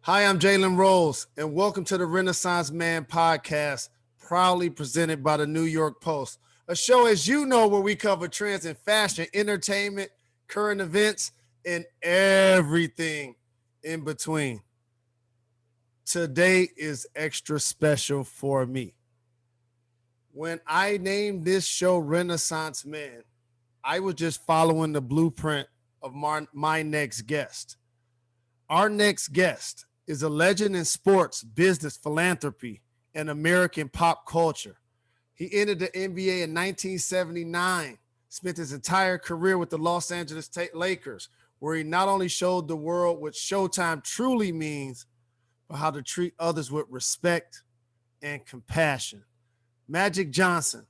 Hi, I'm Jalen Rose, and welcome to the Renaissance Man podcast, proudly presented by the New York Post, a show, as you know, where we cover trends in fashion, entertainment, current events, and everything in between. Today is extra special for me. When I named this show Renaissance Man, I was just following the blueprint of my next guest. Our next guest is a legend in sports, business, philanthropy, and American pop culture. He entered the NBA in 1979, spent his entire career with the Los Angeles Lakers, where he not only showed the world what Showtime truly means, but how to treat others with respect and compassion. Magic Johnson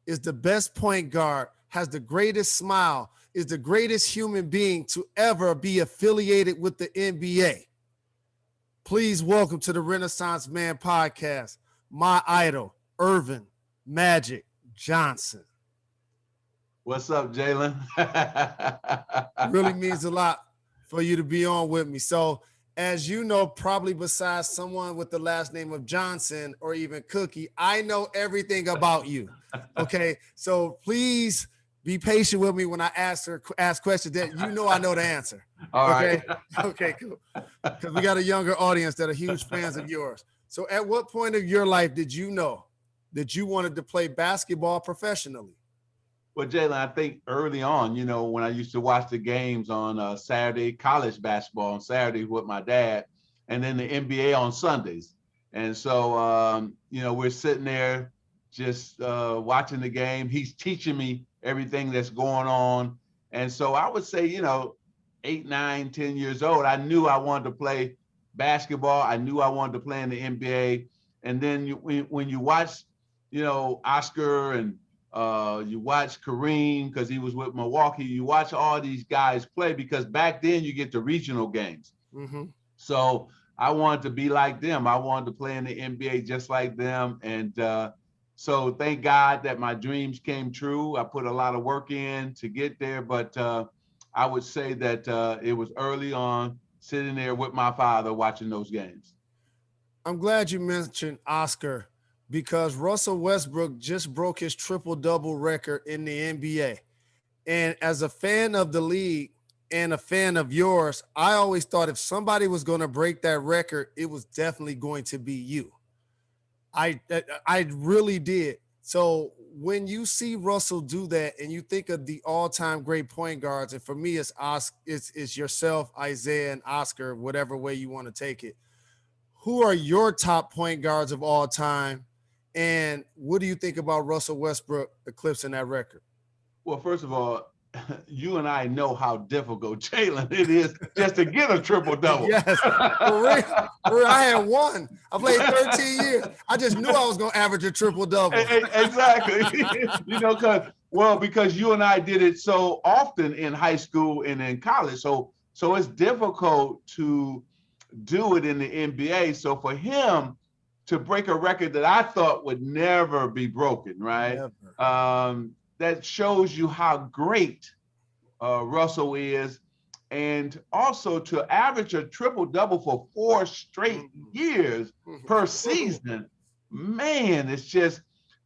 is the best point guard, has the greatest smile, is the greatest human being to ever be affiliated with the NBA. Please welcome to the Renaissance Man podcast, my idol, Irvin Magic Johnson. What's up, Jalen? Really means a lot for you to be on with me. So, as you know, probably besides someone with the last name of Johnson or even Cookie, I know everything about you. Okay, so please be patient with me when I ask questions that you know I know the answer. All okay? right. Okay, cool. Because we got a younger audience that are huge fans of yours. So at what point of your life did you know that you wanted to play basketball professionally? Well, Jalen, I think early on, when I used to watch the games on Saturday, college basketball on Saturdays with my dad, and then the NBA on Sundays. And so, we're sitting there just watching the game. He's teaching me everything that's going on. And so I would say, 8, 9, 10 years old, I knew I wanted to play basketball. I knew I wanted to play in the NBA. And then when you watch, Oscar and you watch Kareem because he was with Milwaukee. You watch all these guys play because back then you get the regional games. Mm-hmm. So I wanted to be like them. I wanted to play in the NBA just like them. And so thank God that my dreams came true. I put a lot of work in to get there. But I would say that it was early on sitting there with my father watching those games. I'm glad you mentioned Oscar because Russell Westbrook just broke his triple-double record in the NBA. And as a fan of the league and a fan of yours, I always thought if somebody was going to break that record, it was definitely going to be you. I really did. So when you see Russell do that and you think of the all-time great point guards, and for me it's it's yourself, Isaiah, and Oscar, whatever way you want to take it. Who are your top point guards of all time? And what do you think about Russell Westbrook eclipsing that record? Well, first of all, you and I know how difficult, Jalen, it is just to get a triple double. Yes, for real. For real. I had one. I played 13 years. I just knew I was going to average a triple double. Exactly. because you and I did it so often in high school and in college. So it's difficult to do it in the NBA. So for him to break a record that I thought would never be broken, right? That shows you how great Russell is. And also to average a triple-double for 4 straight years per season, man,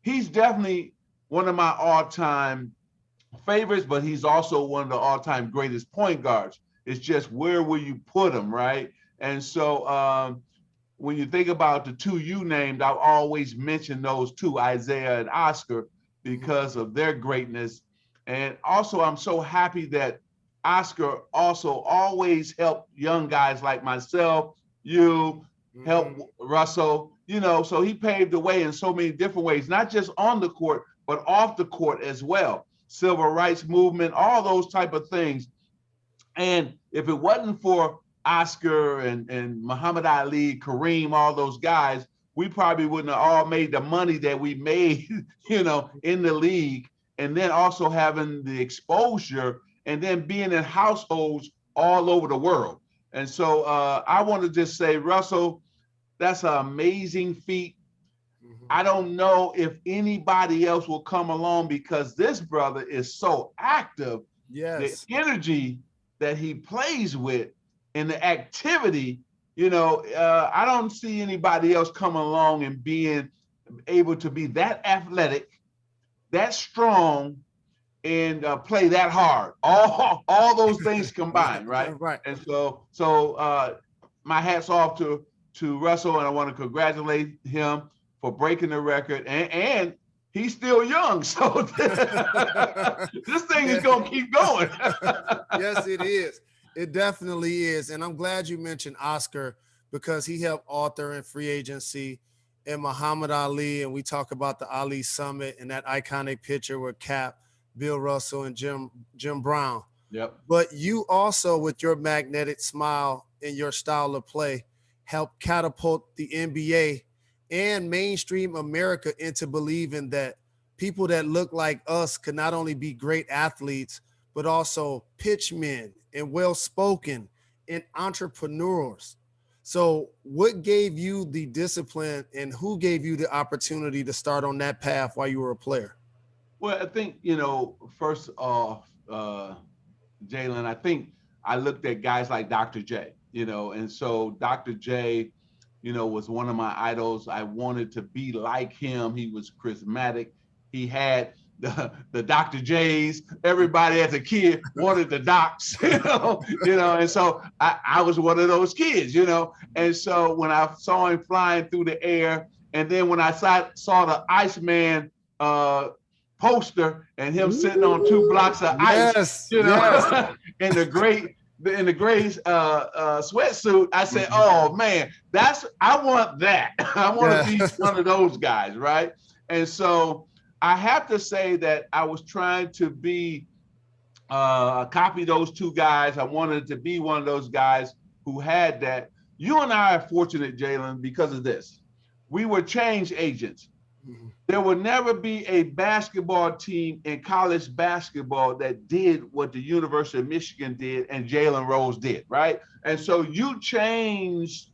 he's definitely one of my all-time favorites, but he's also one of the all-time greatest point guards. It's just where will you put him, right? And so when you think about the two you named, I've always mentioned those two, Isaiah and Oscar, because of their greatness. And also, I'm so happy that Oscar also always helped young guys like myself, you, help Russell, so he paved the way in so many different ways, not just on the court, but off the court as well. Civil rights movement, all those type of things. And if it wasn't for Oscar and Muhammad Ali, Kareem, all those guys, we probably wouldn't have all made the money that we made, in the league. And then also having the exposure and then being in households all over the world. And so I want to just say, Russell, that's an amazing feat. I don't know if anybody else will come along because this brother is so active. Yes. The energy that he plays with and the activity I don't see anybody else coming along and being able to be that athletic, that strong, and play that hard. All those things combined, right? Right. And so my hats off to Russell, and I want to congratulate him for breaking the record. And he's still young, so this thing is gonna keep going. Yes, it is. It definitely is. And I'm glad you mentioned Oscar because he helped author in Free Agency and Muhammad Ali. And we talk about the Ali Summit and that iconic picture with Cap, Bill Russell, and Jim Brown. Yep. But you also, with your magnetic smile and your style of play, helped catapult the NBA and mainstream America into believing that people that look like us could not only be great athletes, but also pitchmen and well-spoken and entrepreneurs. So what gave you the discipline and who gave you the opportunity to start on that path while you were a player? Well, I think, first off, Jalen, I think I looked at guys like Dr. J, and so Dr. J, was one of my idols. I wanted to be like him. He was charismatic. He had the Dr. J's. Everybody as a kid wanted the docs, and so I was one of those kids, And so when I saw him flying through the air, and then when I saw the Iceman poster and him sitting on 2 blocks of ice, Yes. in the gray sweatsuit, I said, "Oh man, I want that. I want to be one of those guys, right?" And so I have to say that I was trying to copy those 2 guys. I wanted to be one of those guys who had that. You and I are fortunate, Jalen, because of this. We were change agents. There will never be a basketball team in college basketball that did what the University of Michigan did and Jalen Rose did, right? And so you changed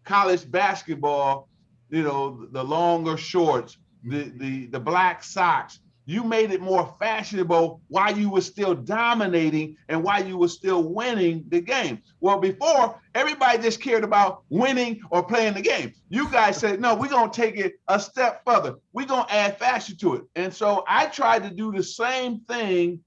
college basketball, the longer shorts, the black socks. You made it more fashionable while you were still dominating and while you were still winning the game. Well, before, everybody just cared about winning or playing the game. You guys said, no, we're going to take it a step further. We're going to add fashion to it. And so I tried to do the same thing.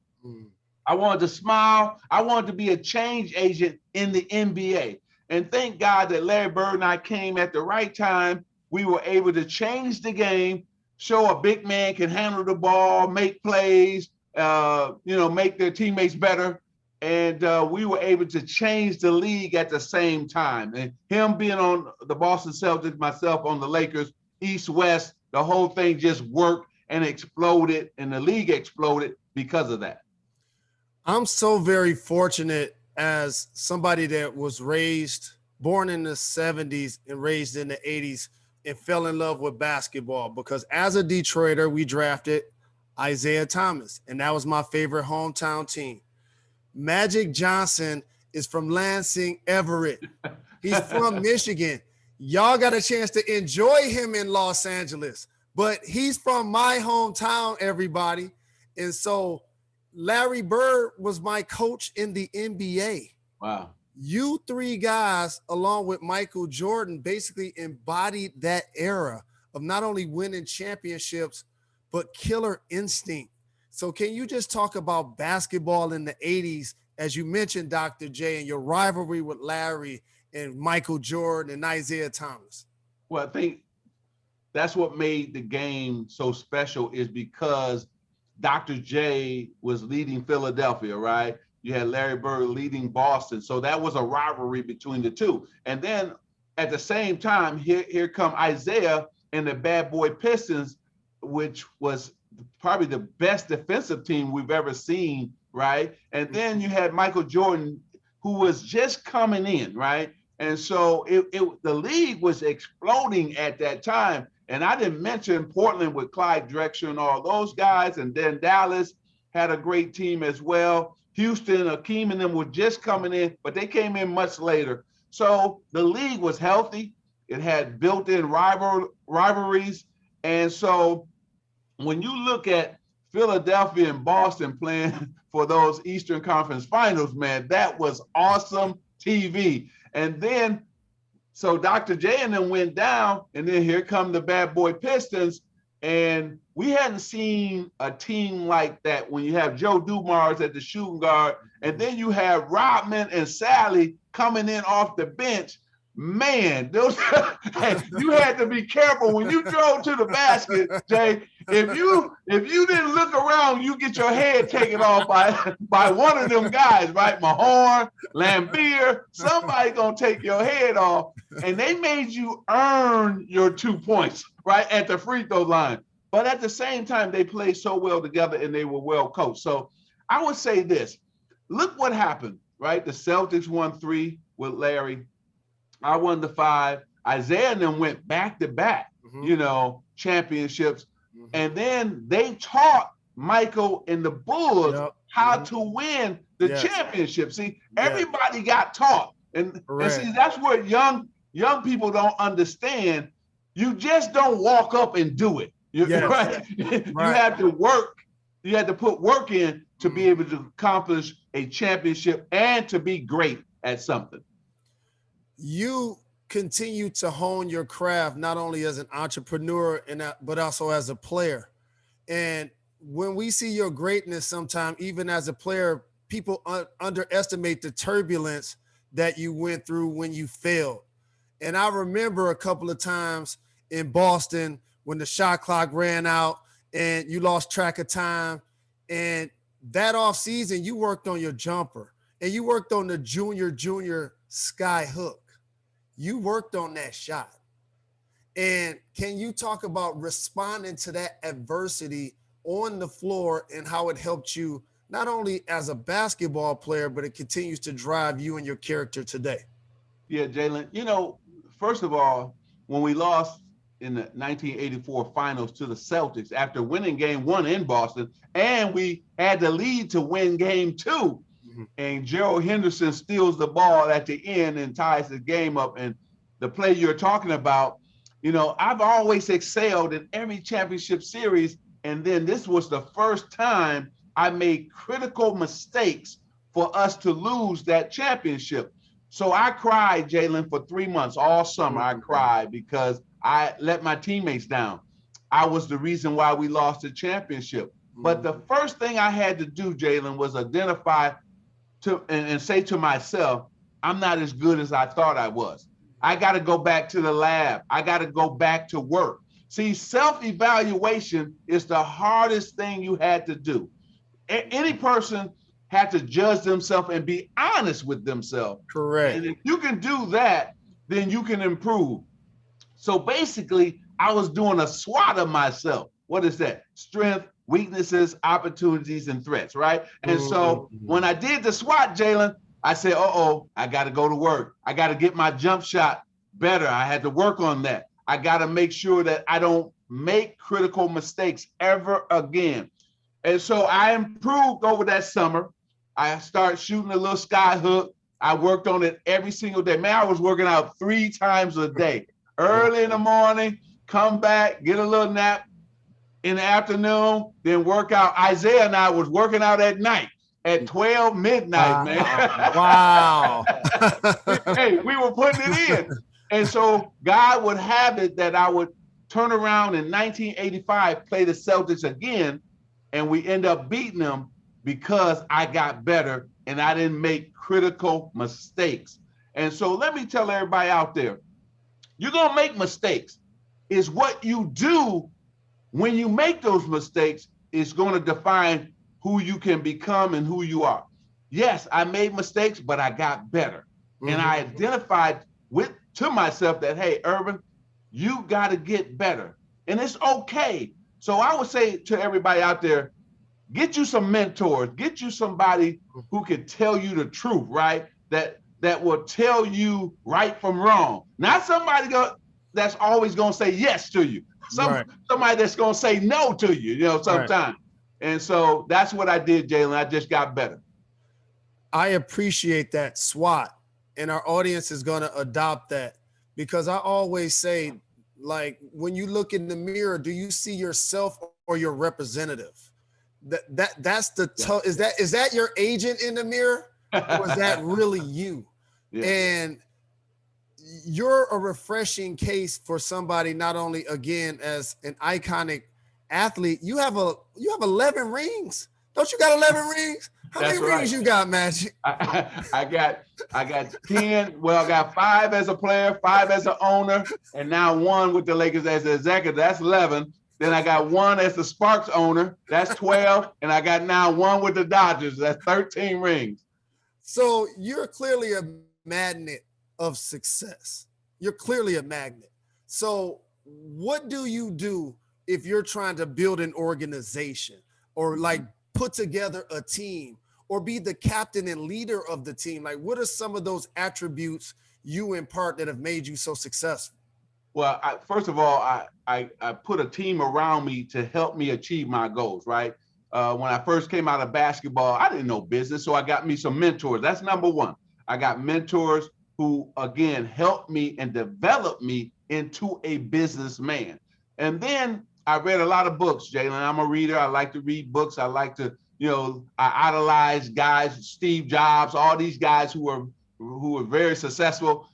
I wanted to smile. I wanted to be a change agent in the NBA. And thank God that Larry Bird and I came at the right time. We were able to change the game, show a big man can handle the ball, make plays, make their teammates better. And we were able to change the league at the same time. And him being on the Boston Celtics, myself on the Lakers, East, West, the whole thing just worked and exploded, and the league exploded because of that. I'm so very fortunate as somebody that was born in the 70s and raised in the 80s, and fell in love with basketball because as a Detroiter, we drafted Isaiah Thomas, and that was my favorite hometown team. Magic Johnson is from Lansing, Everett. He's from Michigan. Y'all got a chance to enjoy him in Los Angeles, but he's from my hometown, everybody. And so Larry Bird was my coach in the NBA. Wow. You 3 guys, along with Michael Jordan, basically embodied that era of not only winning championships, but killer instinct. So can you just talk about basketball in the 80s, as you mentioned, Dr. J, and your rivalry with Larry and Michael Jordan and Isaiah Thomas? Well, I think that's what made the game so special, is because Dr. J was leading Philadelphia, right? You had Larry Bird leading Boston. So that was a rivalry between the 2. And then at the same time, here come Isaiah and the Bad Boy Pistons, which was probably the best defensive team we've ever seen, right? And then you had Michael Jordan, who was just coming in, right? And so the league was exploding at that time. And I didn't mention Portland with Clyde Drexler and all those guys. And then Dallas had a great team as well. Houston, Akeem and them were just coming in, but they came in much later. So the league was healthy. It had built-in rivalries. And so when you look at Philadelphia and Boston playing for those Eastern Conference Finals, man, that was awesome TV. And then So Dr. J and them went down, and then here come the bad boy Pistons. And we hadn't seen a team like that when you have Joe Dumars at the shooting guard, and then you have Rodman and Sally coming in off the bench. Man, those you had to be careful when you drove to the basket, Jay. If you didn't look around, you get your head taken off by one of them guys, right? Mahorn, Lambier, somebody gonna take your head off, and they made you earn your 2 points, right, at the free throw line. But at the same time, they played so well together and they were well coached. So I would say this: look what happened, right? The Celtics won 3 with Larry. I won the 5. Isaiah and them went back to back, championships. Mm-hmm. And then they taught Michael and the Bulls how to win the championship. See, everybody got taught. And see, that's what young people don't understand. You just don't walk up and do it. Right? You have to work. You had to put work in to be able to accomplish a championship and to be great at something. You continue to hone your craft not only as an entrepreneur but also as a player. And when we see your greatness, sometimes even as a player, people underestimate the turbulence that you went through when you failed. And I remember a couple of times in Boston when the shot clock ran out and you lost track of time. And that off season, you worked on your jumper and you worked on the junior sky hook. You worked on that shot. And can you talk about responding to that adversity on the floor and how it helped you not only as a basketball player, but it continues to drive you and your character today? Yeah, Jalen, first of all, when we lost in the 1984 finals to the Celtics after winning game 1 in Boston, and we had the lead to win game 2, and Gerald Henderson steals the ball at the end and ties the game up. And the play you're talking about, I've always excelled in every championship series. And then this was the first time I made critical mistakes for us to lose that championship. So I cried, Jalen, for 3 months, all summer. I cried because I let my teammates down. I was the reason why we lost the championship. But the first thing I had to do, Jalen, was identify and say to myself, I'm not as good as I thought I was. I got to go back to the lab. I got to go back to work. See, self-evaluation is the hardest thing you had to do. Any person had to judge themselves and be honest with themselves. Correct. And if you can do that, then you can improve. So basically, I was doing a SWOT of myself. What is that? Strength, weaknesses, opportunities, and threats, right? And so when I did the SWOT, Jalen, I said, I got to go to work. I got to get my jump shot better. I had to work on that. I got to make sure that I don't make critical mistakes ever again. And so I improved over that summer. I started shooting a little sky hook. I worked on it every single day. Man, I was working out 3 times a day. Early in the morning, come back, get a little nap in the afternoon, then work out. Isaiah and I was working out at night at 12 midnight, man. Wow. Hey, we were putting it in. And so God would have it that I would turn around in 1985, play the Celtics again, and we end up beating them because I got better and I didn't make critical mistakes. And so let me tell everybody out there, you're going to make mistakes. It's what you do when you make those mistakes is going to define who you can become and who you are. Yes, I made mistakes, but I got better. And I identified to myself that, hey, Urban, you got to get better. And it's okay. So I would say to everybody out there, get you some mentors, get you somebody who can tell you the truth, right? That will tell you right from wrong. Not somebody that's always going to say yes to you. Somebody that's going to say no to you, sometimes. Right. And so that's what I did, Jalen. I just got better. I appreciate that SWOT, and our audience is going to adopt that, because I always say, like, when you look in the mirror, do you see yourself or your representative? That's the is that your agent in the mirror, or is that really you? Yeah. And you're a refreshing case for somebody, not only again as an iconic athlete, you have 11 rings. Don't you got 11 rings? How That's many rings right. you got, Magic? I got 10. Well, I got 5 as a player, 5 as an owner, and now 1 with the Lakers as an executive. That's 11. Then I got 1 as the Sparks owner. That's 12. And I got now 1 with the Dodgers. That's 13 rings. So you're clearly a magnet of success. You're clearly a magnet. So what do you do if you're trying to build an organization or like put together a team or be the captain and leader of the team? Like, what are some of those attributes you impart that have made you so successful? Well, first of all, I put a team around me to help me achieve my goals, right? When I first came out of basketball, I didn't know business, so I got me some mentors. That's number one. I got mentors who, again, helped me and developed me into a businessman. And then I read a lot of books, Jalen. I'm a reader. I like to read books. I like to, I idolize guys, Steve Jobs, all these guys who were very successful.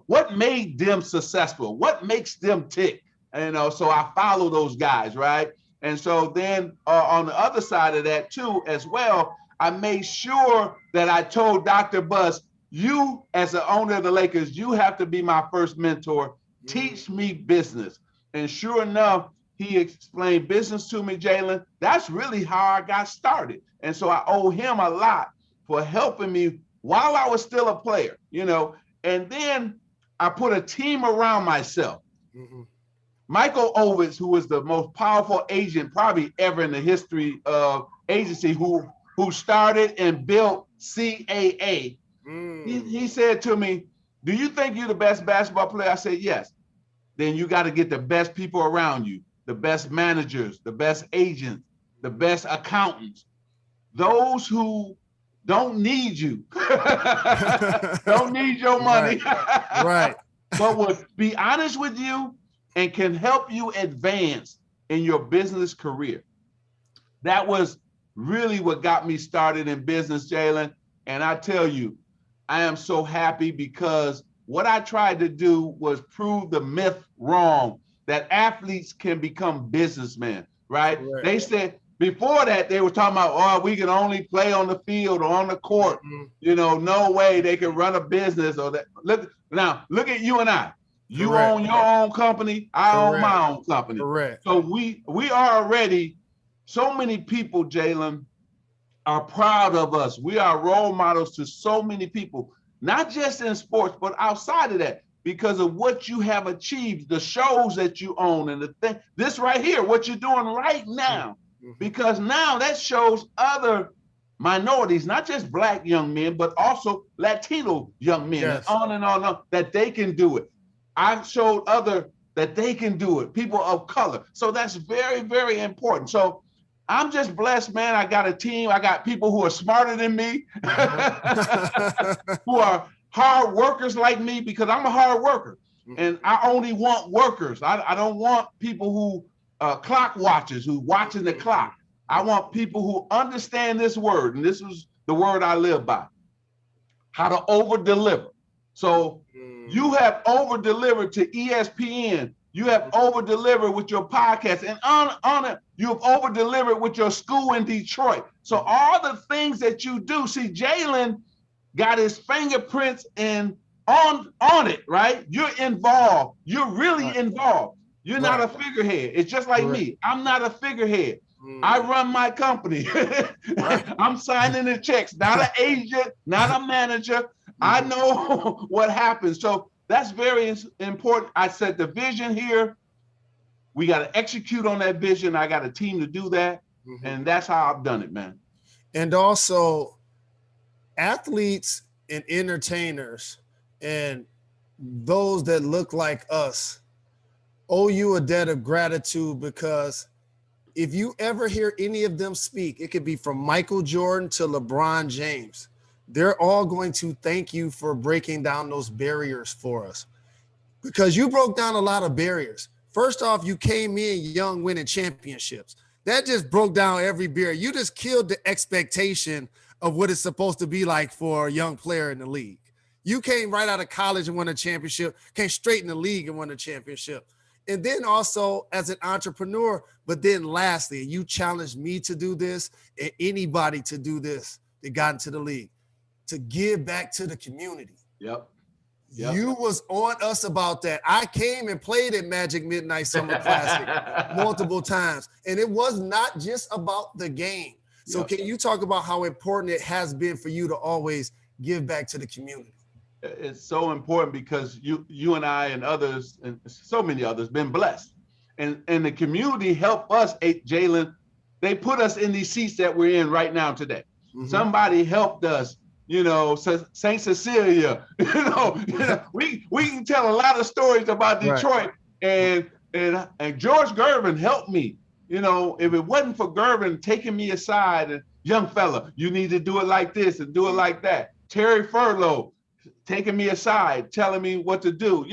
What made them successful? What makes them tick? So I follow those guys, right? And so then on the other side of that too, as well, I made sure that I told Dr. Buzz, you as the owner of the Lakers, you have to be my first mentor. Teach me business. And sure enough, he explained business to me, Jalen. That's really how I got started. And so I owe him a lot for helping me while I was still a player, And then I put a team around myself. Mm-hmm. Michael Ovitz, who was the most powerful agent probably ever in the history of agency, who started and built CAA. He said to me, do you think you're the best basketball player? I said, yes. Then you got to get the best people around you, the best managers, the best agents, the best accountants, those who don't need you, don't need your money, right. But will be honest with you and can help you advance in your business career. That was really what got me started in business, Jalen. And I tell you, I am so happy because what I tried to do was prove the myth wrong that athletes can become businessmen, right? Correct. They said before that, they were talking about, we can only play on the field or on the court. Mm-hmm. No way they can run a business or that. Look at you and I. You Correct. Own your own company. I Correct. Own my own company. Correct. So we are already, so many people, Jalen, are proud of us. We are role models to so many people, not just in sports, but outside of that, because of what you have achieved, the shows that you own and the thing, this right here, what you're doing right now, because now that shows other minorities, not just Black young men, but also Latino young men, yes. and on, that they can do it. I've showed other that they can do it, people of color. So that's very, very important. So I'm just blessed, man. I got a team. I got people who are smarter than me, who are hard workers like me, because I'm a hard worker. And I only want workers. I don't want people who clock watchers, who watching the clock. I want people who understand this word. And this is the word I live by, how to over deliver. So you have over delivered to ESPN. You have over delivered with your podcast, and on it, you have over delivered with your school in Detroit. So all the things that you do, see, Jalen got his fingerprints on it, right? You're involved. You're really involved. You're not a figurehead. It's just like me. I'm not a figurehead. I run my company. I'm signing the checks, not an agent, not a manager. I know what happens. So that's very important. I set the vision here. We got to execute on that vision. I got a team to do that. And that's how I've done it, man. And also, athletes and entertainers and those that look like us owe you a debt of gratitude, because if you ever hear any of them speak, it could be from Michael Jordan to LeBron James. They're all going to thank you for breaking down those barriers for us, because you broke down a lot of barriers. First off, you came in young, winning championships. That just broke down every barrier. You just killed the expectation of what it's supposed to be like for a young player in the league. You came right out of college and won a championship, came straight in the league and won a championship. And then also as an entrepreneur, but then lastly, you challenged me to do this and anybody to do this that got into the league, to give back to the community. Yep. You was on us about that. I came and played at Magic Midnight Summer Classic multiple times. And it was not just about the game. So can you talk about how important it has been for you to always give back to the community? It's so important because you and I and others and so many others been blessed. And the community helped us, Jalen. They put us in these seats that we're in right now today. Mm-hmm. Somebody helped us. St. Cecilia, we can tell a lot of stories about Detroit, right. and George Gervin helped me. If it wasn't for Gervin taking me aside and young fella, you need to do it like this and do it like that. Terry Furlow taking me aside, telling me what to do,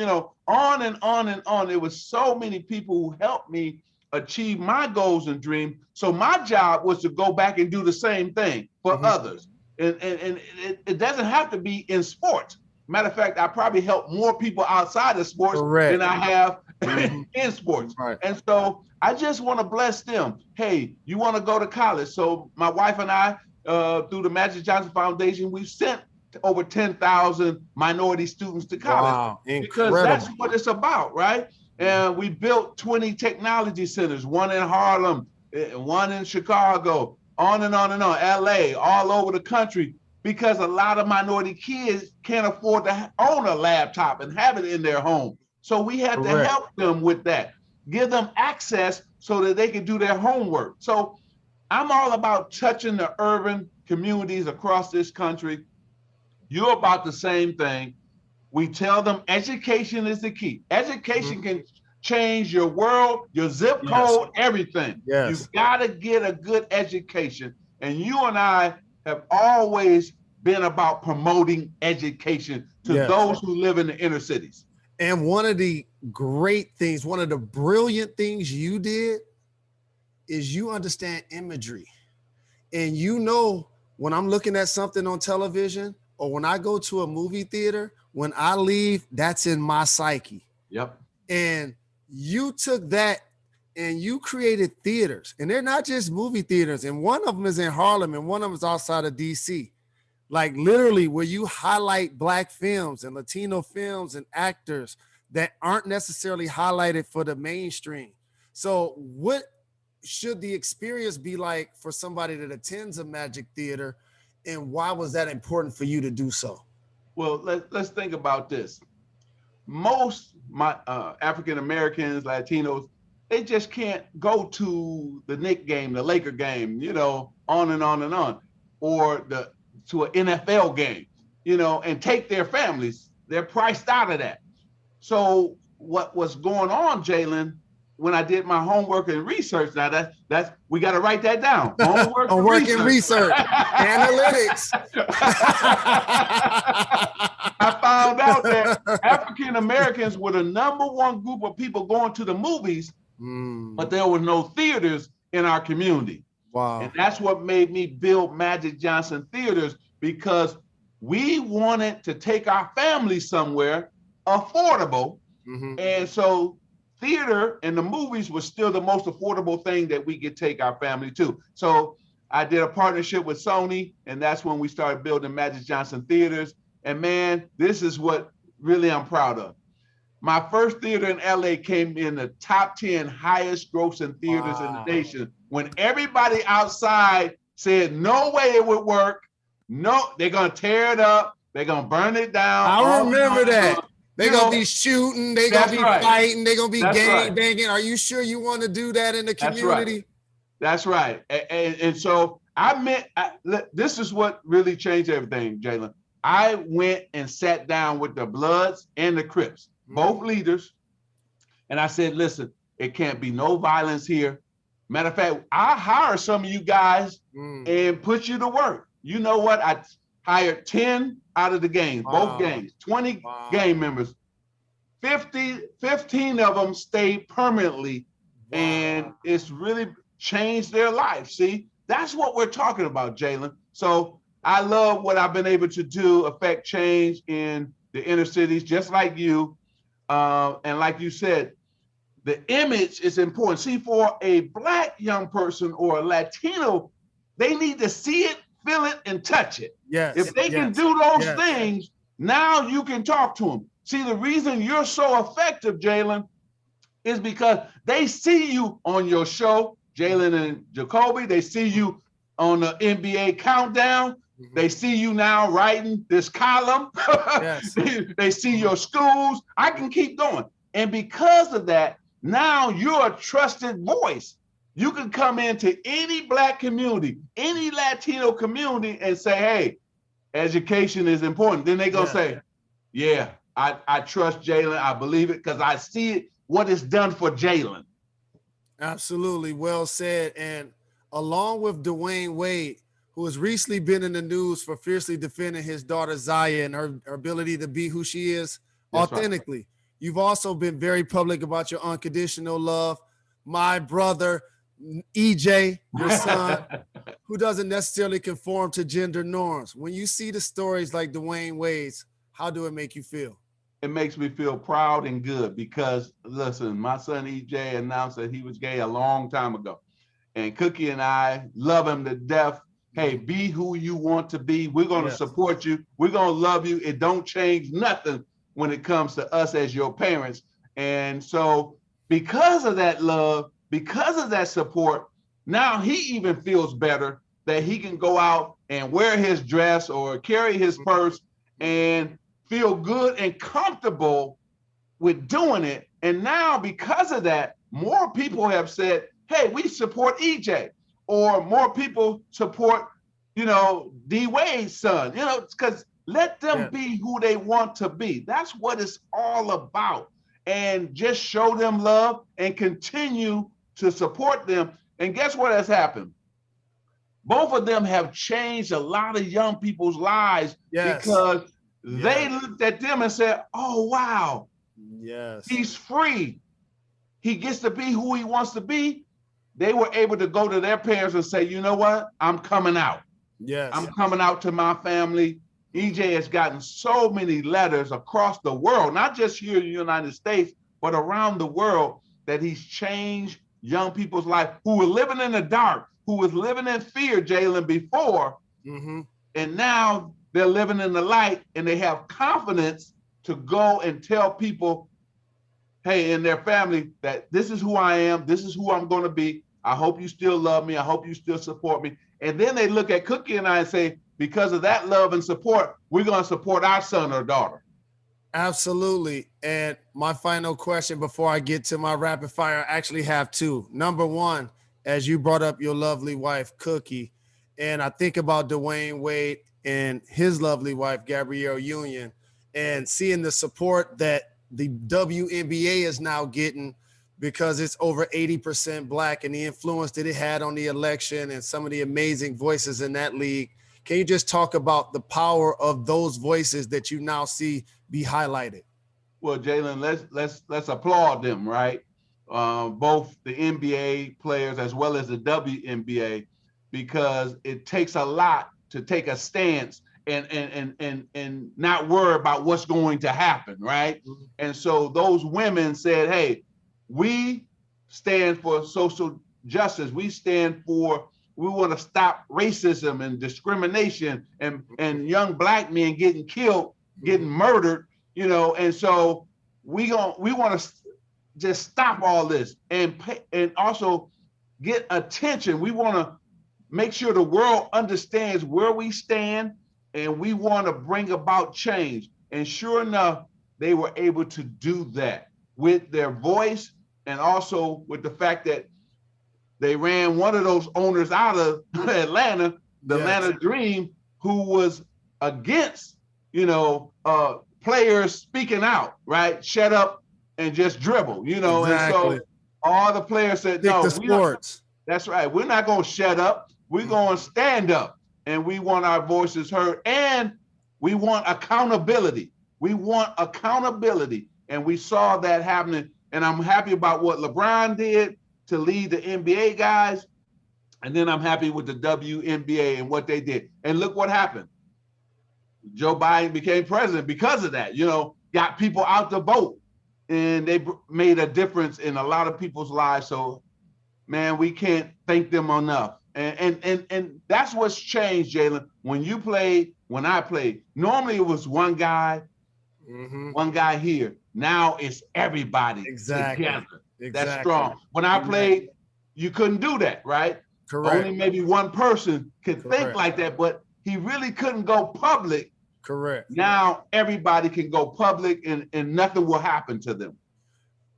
on and on and on. There was so many people who helped me achieve my goals and dreams. So my job was to go back and do the same thing for mm-hmm. others. And it doesn't have to be in sports. Matter of fact, I probably help more people outside of sports Correct. Than I have mm-hmm. in sports. Right. And so I just want to bless them. Hey, you want to go to college? So my wife and I, through the Magic Johnson Foundation, we've sent over 10,000 minority students to college. Wow, because that's what it's about, right? And we built 20 technology centers, one in Harlem, one in Chicago, on and on and on, LA, all over the country, because a lot of minority kids can't afford to own a laptop and have it in their home. So we had to help them with that, give them access so that they can do their homework. So I'm all about touching the urban communities across this country. You're about the same thing. We tell them education is the key. Education mm-hmm. can change your world, your zip code, everything. Yes. You've got to get a good education. And you and I have always been about promoting education to those who live in the inner cities. And one of the great things, one of the brilliant things you did is you understand imagery. And when I'm looking at something on television or when I go to a movie theater, when I leave, that's in my psyche. Yep. And you took that and you created theaters, and they're not just movie theaters. And one of them is in Harlem and one of them is outside of DC. Like literally where you highlight Black films and Latino films and actors that aren't necessarily highlighted for the mainstream. So what should the experience be like for somebody that attends a Magic Theater, and why was that important for you to do so? Well, let's think about this. Most African Americans, Latinos, they just can't go to the Knicks game, the Laker game, on and on and on, or to an NFL game, and take their families. They're priced out of that. So what was going on, Jalen, when I did my homework and research, now that's we got to write that down. Homework and research. Analytics. I found out that African Americans were the #1 group of people going to the movies, but there were no theaters in our community. Wow. And that's what made me build Magic Johnson Theaters, because we wanted to take our family somewhere affordable. Mm-hmm. And so theater and the movies was still the most affordable thing that we could take our family to. So I did a partnership with Sony, and that's when we started building Magic Johnson Theaters. And man, this is what really I'm proud of. My first theater in LA came in the top 10 highest grossing theaters in the nation, when everybody outside said no way it would work. No, they're gonna tear it up, they're gonna burn it down. I remember that. They're going to be shooting. They're going to be fighting. They're going to be gang banging. Are you sure you want to do that in the community? That's right. And so this is what really changed everything, Jalen. I went and sat down with the Bloods and the Crips, both leaders. And I said, listen, it can't be no violence here. Matter of fact, I hire some of you guys and put you to work. You know what? I hired 10 out of the games, both games, 20 game members. 15 of them stayed permanently, and it's really changed their life. See, that's what we're talking about, Jalen. So I love what I've been able to do, affect change in the inner cities, just like you. And like you said, the image is important. See, for a Black young person or a Latino, they need to see it, feel it, and touch it. If Yes, they can yes, do those yes, things, now you can talk to them. See, the reason you're so effective, Jalen, is because they see you on your show, Jalen and Jacoby. They see you on the NBA countdown. mhm, They see you now writing this column. yes, They see mhm, your schools. I can keep going. And because of that, now you're a trusted voice. You can come into any Black community, any Latino community, and say, hey, education is important. Then they're going to yes. say, yeah, I trust Jalen. I believe it because I see it, what it's done for Jalen. Absolutely. Well said. And along with Dwayne Wade, who has recently been in the news for fiercely defending his daughter Zaya and her ability to be who she is That's right. authentically, you've also been very public about your unconditional love. My brother, EJ, your son, who doesn't necessarily conform to gender norms. When you see the stories like Dwayne Wade's, how do it make you feel? It makes me feel proud and good because, listen, my son EJ announced that he was gay a long time ago. And Cookie and I love him to death. Hey, Mhm. be who you want to be. We're going to Yes. support you. We're going to love you. It don't change nothing when it comes to us as your parents. And so, because of that love, because of that support, now he even feels better that he can go out and wear his dress or carry his purse and feel good and comfortable with doing it. And now, because of that, more people have said, hey, we support EJ, or more people support, D Wade's son, because let them Yeah. be who they want to be. That's what it's all about. And just show them love and continue to support them. And guess what has happened? Both of them have changed a lot of young people's lives Yes. because they Yes. looked at them and said, oh, wow, Yes. he's free. He gets to be who he wants to be. They were able to go to their parents and say, you know what? I'm coming out. I'm Yes. coming out to my family. EJ has gotten so many letters across the world, not just here in the United States, but around the world, that he's changed young people's life who were living in the dark, who was living in fear, Jalen, before. Mm-hmm. And now they're living in the light and they have confidence to go and tell people, hey, in their family, that this is who I am, this is who I'm going to be. I hope you still love me. I hope you still support me. And then they look at Cookie and I and say, because of that love and support, we're going to support our son or daughter. Absolutely. And my final question before I get to my rapid fire, I actually have two. Number one, as you brought up your lovely wife, Cookie, and I think about Dwayne Wade and his lovely wife, Gabrielle Union, and seeing the support that the WNBA is now getting because it's over 80% black and the influence that it had on the election and some of the amazing voices in that league. Can you just talk about the power of those voices that you now see be highlighted? Well, Jalen, let's applaud them, right? Both the NBA players as well as the WNBA, because it takes a lot to take a stance and not worry about what's going to happen, right? And so those women said, hey, we stand for social justice. We want to stop racism and discrimination and young black men getting killed, getting murdered, and so we want to just stop all this and also get attention. We want to make sure the world understands where we stand, and we want to bring about change. And sure enough, they were able to do that with their voice and also with the fact that they ran one of those owners out of Atlanta, the Yes, Atlanta Dream, who was against, players speaking out, right? Shut up and just dribble, And so exactly. all the players said, Stick no, to we don't. sports. That's right. We're not going to shut up. We're going to stand up, and we want our voices heard, and we want accountability. We want accountability, and we saw that happening. And I'm happy about what LeBron did to lead the NBA guys. And then I'm happy with the WNBA and what they did. And look what happened. Joe Biden became president because of that, got people out the vote, and they made a difference in a lot of people's lives. So, man, we can't thank them enough. And that's what's changed, Jalen. When I played, normally it was one guy, one guy here. Now it's everybody together. That's strong. When I played, you couldn't do that, right? Correct. Only maybe one person could think like that, but he really couldn't go public. Correct. Now everybody can go public and nothing will happen to them.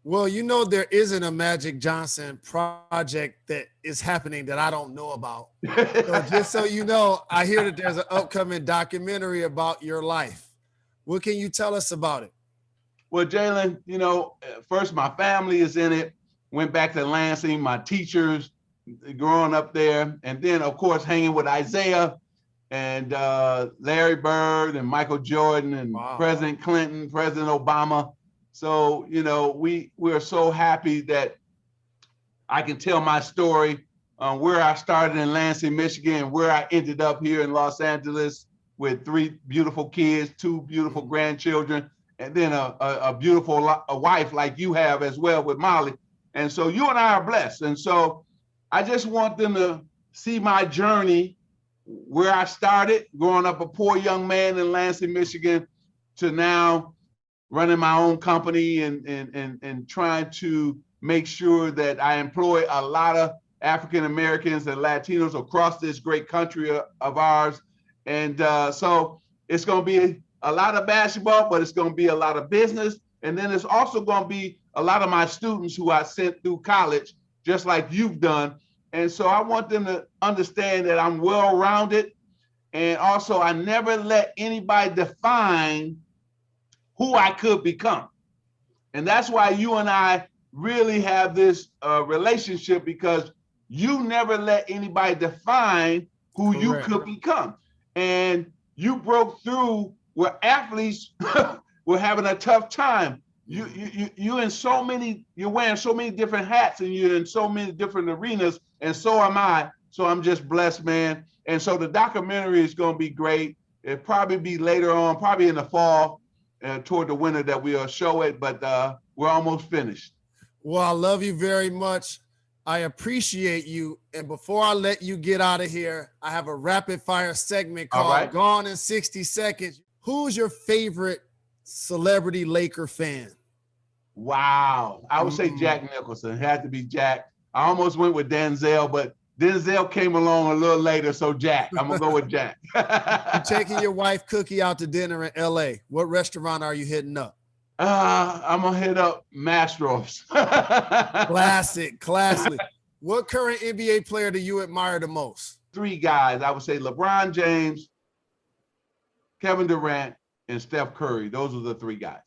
Well, there isn't a Magic Johnson project that is happening that I don't know about. So just so you know, I hear that there's an upcoming documentary about your life. What can you tell us about it? Well, Jalen, first my family is in it. Went back to Lansing, my teachers growing up there. And then, of course, hanging with Isaiah and Larry Bird and Michael Jordan and President Clinton, President Obama. So, we're so happy that I can tell my story, where I started in Lansing, Michigan, where I ended up here in Los Angeles with 3 beautiful kids, 2 beautiful grandchildren, and then a beautiful wife like you have as well with Molly. And so you and I are blessed. And so I just want them to see my journey, where I started growing up a poor young man in Lansing, Michigan, to now running my own company and trying to make sure that I employ a lot of African Americans and Latinos across this great country of ours. And so it's going to be a lot of basketball, but it's going to be a lot of business. And then it's also going to be a lot of my students who I sent through college, just like you've done. And so I want them to understand that I'm well-rounded. And also I never let anybody define who I could become. And that's why you and I really have this relationship, because you never let anybody define who you could become. And you broke through where athletes were having a tough time. You're wearing so many different hats, and you're in so many different arenas, and so am I. So I'm just blessed, man. And so the documentary is going to be great. It'll probably be later on, probably in the fall, toward the winter, that we'll show it, but we're almost finished. Well, I love you very much. I appreciate you. And before I let you get out of here, I have a rapid fire segment called Gone in 60 Seconds. Who's your favorite celebrity Laker fan? Wow. I would say Jack Nicholson. It had to be Jack. I almost went with Denzel, but Denzel came along a little later, so Jack. I'm going to go with Jack. You're taking your wife Cookie out to dinner in L.A. What restaurant are you hitting up? I'm going to hit up Mastro's. Classic. What current NBA player do you admire the most? 3 guys. I would say LeBron James, Kevin Durant, and Steph Curry. Those are the 3 guys.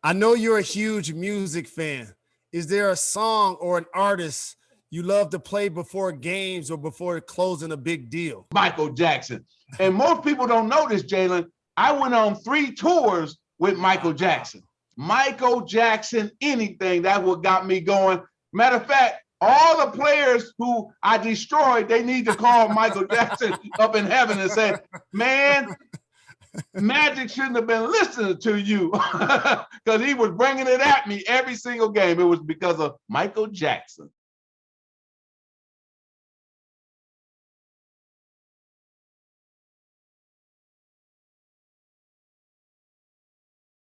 I know you're a huge music fan. Is there a song or an artist you love to play before games or before closing a big deal? Michael Jackson. And most people don't know this, Jalen. I went on 3 tours with Michael Jackson. Michael Jackson, anything, that's what got me going. Matter of fact, all the players who I destroyed, they need to call Michael Jackson up in heaven and say, man, Magic shouldn't have been listening to you, because he was bringing it at me every single game. It was because of Michael Jackson.